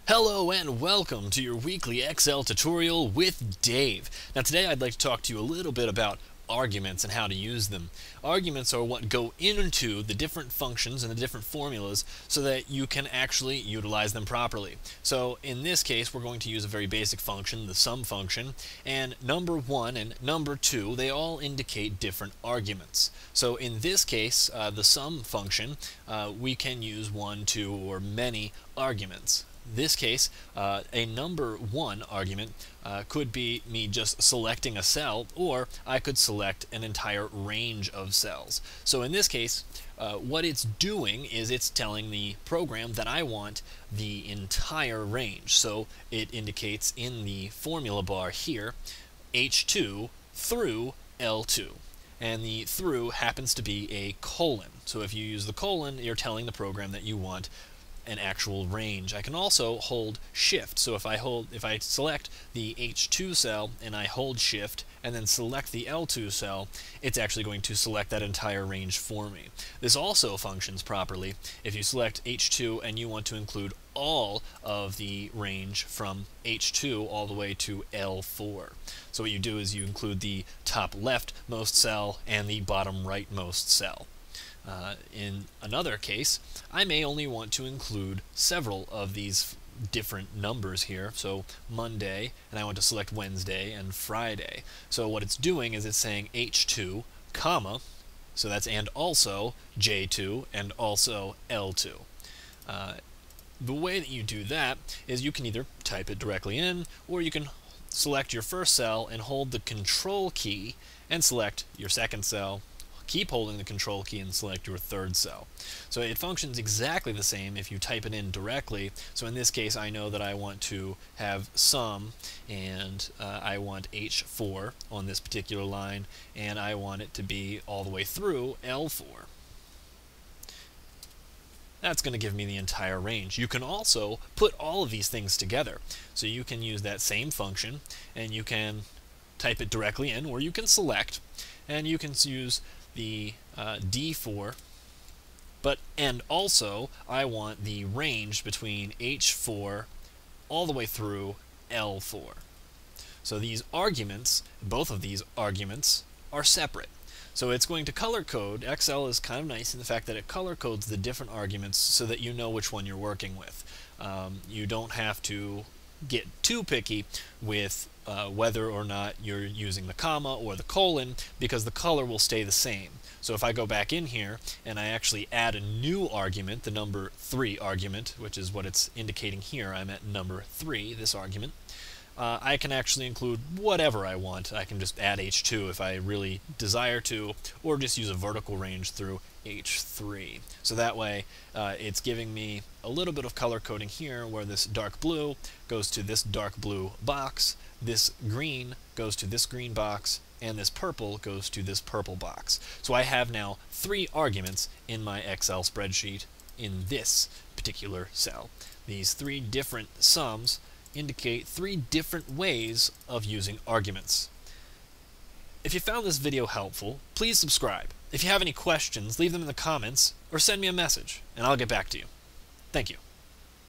Hello and welcome to your weekly Excel tutorial with Dave. Now today I'd like to talk to you a little bit about arguments and how to use them. Arguments are what go into the different functions and the different formulas so that you can actually utilize them properly. So in this case we're going to use a very basic function, the sum function, and number 1 and number 2, they all indicate different arguments. So in this case, the sum function, we can use 1, 2, or many arguments. This case, a number 1 argument could be me just selecting a cell, or I could select an entire range of cells. So in this case, what it's doing is it's telling the program that I want the entire range. So it indicates in the formula bar here, H2 through L2. And the through happens to be a colon. So if you use the colon, you're telling the program that you want an actual range. I can also hold shift. So if I select the H2 cell and I hold shift and then select the L2 cell, it's actually going to select that entire range for me. This also functions properly if you select H2 and you want to include all of the range from H2 all the way to L4. So what you do is you include the top leftmost cell and the bottom rightmost cell. In another case, I may only want to include several of these different numbers here. So Monday, and I want to select Wednesday and Friday. So what it's doing is it's saying H2, comma, so that's and also J2 and also L2. The way that you do that is you can either type it directly in, or you can select your first cell and hold the control key and select your second cell. Keep holding the control key and select your third cell. So it functions exactly the same if you type it in directly. So in this case, I know that I want to have sum, and I want H4 on this particular line, and I want it to be all the way through L4. That's going to give me the entire range. You can also put all of these things together. So you can use that same function, and you can type it directly in, or you can select, and you can use the D4, and also I want the range between H4 all the way through L4. So these arguments, both of these arguments, are separate. So it's going to color code. Excel is kind of nice in the fact that it color codes the different arguments so that you know which one you're working with. You don't have to get too picky with whether or not you're using the comma or the colon, because the color will stay the same. So if I go back in here and I actually add a new argument, the number 3 argument, which is what it's indicating here, I'm at number 3, this argument, I can actually include whatever I want. I can just add H2 if I really desire to, or just use a vertical range through H3. So that way it's giving me a little bit of color coding here, where this dark blue goes to this dark blue box, this green goes to this green box, and this purple goes to this purple box. So I have now 3 arguments in my Excel spreadsheet in this particular cell. These 3 different sums indicate 3 different ways of using arguments. If you found this video helpful, please subscribe. If you have any questions, leave them in the comments or send me a message and I'll get back to you. Thank you.